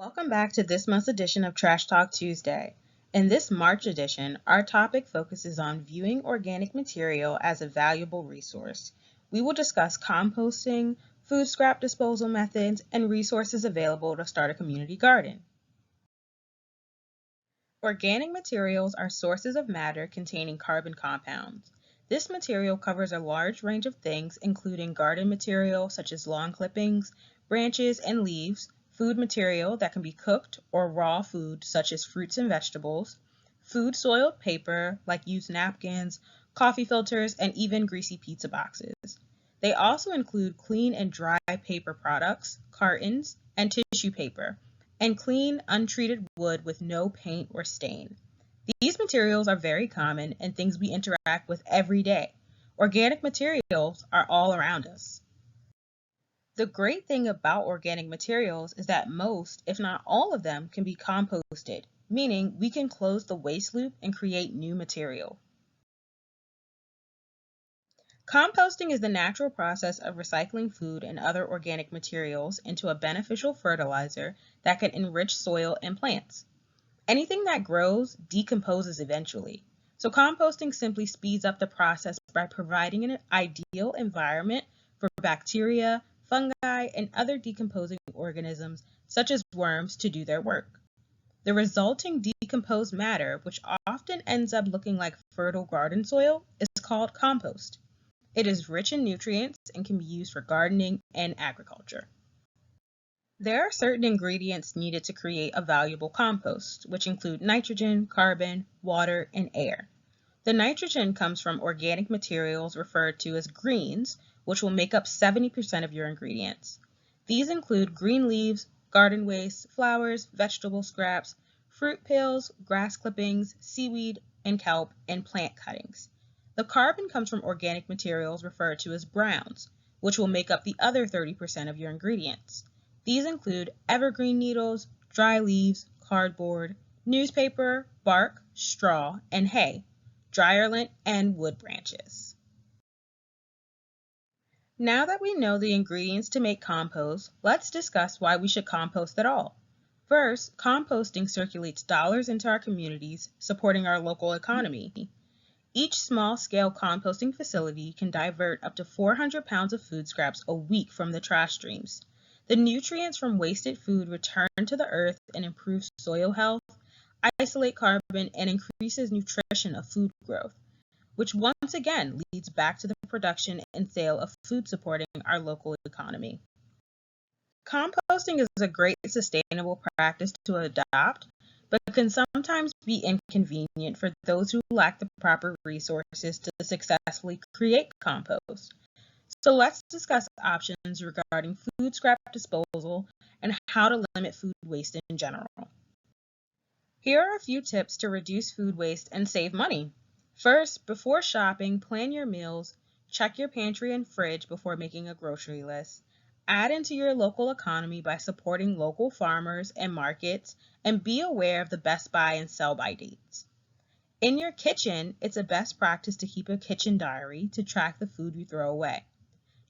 Welcome back to this month's edition of Trash Talk Tuesday. In this March edition, our topic focuses on viewing organic material as a valuable resource. We will discuss composting, food scrap disposal methods, and resources available to start a community garden. Organic materials are sources of matter containing carbon compounds. This material covers a large range of things, including garden material such as lawn clippings, branches, and leaves, food material that can be cooked, or raw food such as fruits and vegetables, food soiled paper like used napkins, coffee filters, and even greasy pizza boxes. They also include clean and dry paper products, cartons, and tissue paper, and clean, untreated wood with no paint or stain. These materials are very common and things we interact with every day. Organic materials are all around us. The great thing about organic materials is that most, if not all of them, can be composted, meaning we can close the waste loop and create new material. Composting is the natural process of recycling food and other organic materials into a beneficial fertilizer that can enrich soil and plants. Anything that grows decomposes eventually. So composting simply speeds up the process by providing an ideal environment for bacteria, fungi, and other decomposing organisms such as worms to do their work. The resulting decomposed matter, which often ends up looking like fertile garden soil, is called compost. It is rich in nutrients and can be used for gardening and agriculture. There are certain ingredients needed to create a valuable compost, which include nitrogen, carbon, water, and air. The nitrogen comes from organic materials referred to as greens, which will make up 70% of your ingredients. These include green leaves, garden waste, flowers, vegetable scraps, fruit peels, grass clippings, seaweed and kelp, and plant cuttings. The carbon comes from organic materials referred to as browns, which will make up the other 30% of your ingredients. These include evergreen needles, dry leaves, cardboard, newspaper, bark, straw, and hay, dryer lint, and wood branches. Now that we know the ingredients to make compost, let's discuss why we should compost at all. First, composting circulates dollars into our communities, supporting our local economy. Each small-scale composting facility can divert up to 400 pounds of food scraps a week from the trash streams. The nutrients from wasted food return to the earth and improve soil health, isolate carbon, and increases nutrition of food growth, which once again leads back to the production and sale of food supporting our local economy. Composting is a great sustainable practice to adopt, but can sometimes be inconvenient for those who lack the proper resources to successfully create compost. So let's discuss options regarding food scrap disposal and how to limit food waste in general. Here are a few tips to reduce food waste and save money. First, before shopping, plan your meals, check your pantry and fridge before making a grocery list. Add into your local economy by supporting local farmers and markets, and be aware of the best buy and sell by dates. In your kitchen, it's a best practice to keep a kitchen diary to track the food you throw away.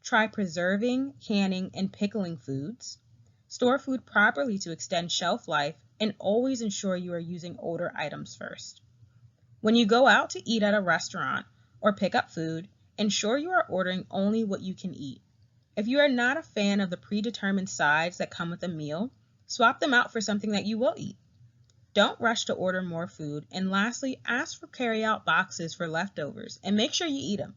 Try preserving, canning, and pickling foods. Store food properly to extend shelf life, and always ensure you are using older items first. When you go out to eat at a restaurant or pick up food, ensure you are ordering only what you can eat. If you are not a fan of the predetermined sides that come with a meal, swap them out for something that you will eat. Don't rush to order more food, and lastly, ask for carry-out boxes for leftovers and make sure you eat them.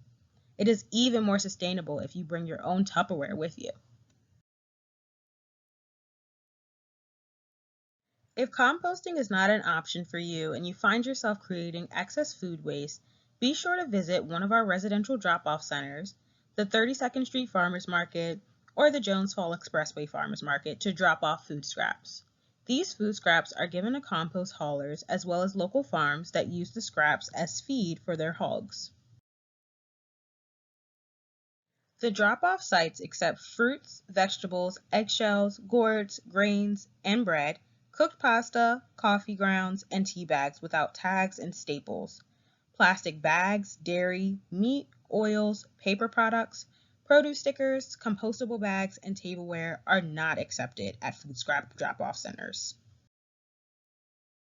It is even more sustainable if you bring your own Tupperware with you. If composting is not an option for you and you find yourself creating excess food waste, be sure to visit one of our residential drop-off centers, the 32nd Street Farmers Market, or the Jones Fall Expressway Farmers Market to drop off food scraps. These food scraps are given to compost haulers as well as local farms that use the scraps as feed for their hogs. The drop-off sites accept fruits, vegetables, eggshells, gourds, grains, and bread, cooked pasta, coffee grounds, and tea bags without tags and staples, plastic bags, dairy, meat, oils, paper products, Produce stickers, compostable bags, and tableware are not accepted at food scrap drop-off centers.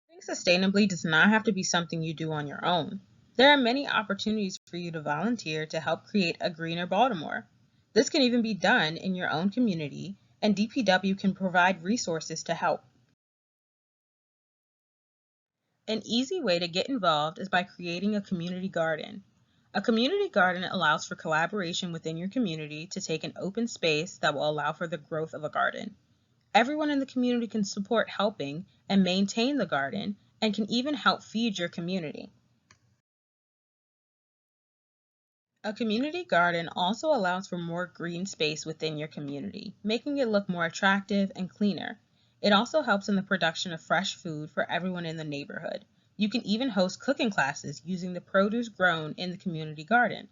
Living sustainably does not have to be something you do on your own. There are many opportunities for you to volunteer to help create a greener Baltimore. This can even be done in your own community, and DPW can provide resources to help. An easy way to get involved is by creating a community garden. A community garden allows for collaboration within your community to take an open space that will allow for the growth of a garden. Everyone in the community can support helping and maintain the garden and can even help feed your community. A community garden also allows for more green space within your community, making it look more attractive and cleaner. It also helps in the production of fresh food for everyone in the neighborhood. You can even host cooking classes using the produce grown in the community garden.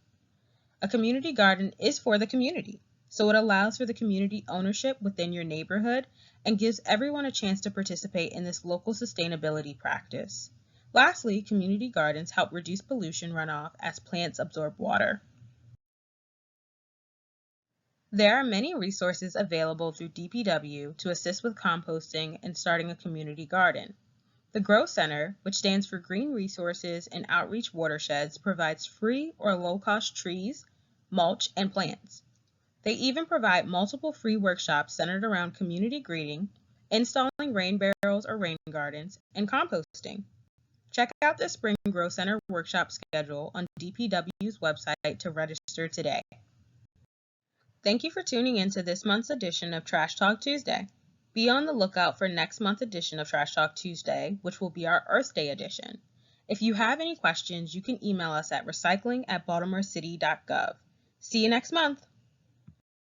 A community garden is for the community, so it allows for the community ownership within your neighborhood and gives everyone a chance to participate in this local sustainability practice. Lastly, community gardens help reduce pollution runoff as plants absorb water. There are many resources available through DPW to assist with composting and starting a community garden. The Grow Center, which stands for Green Resources and Outreach Watersheds, provides free or low-cost trees, mulch, and plants. They even provide multiple free workshops centered around community greening, installing rain barrels or rain gardens, and composting. Check out the Spring Grow Center workshop schedule on DPW's website to register today. Thank you for tuning in to this month's edition of Trash Talk Tuesday. Be on the lookout for next month's edition of Trash Talk Tuesday, which will be our Earth Day edition. If you have any questions, you can email us at recycling@baltimorecity.gov. See you next month.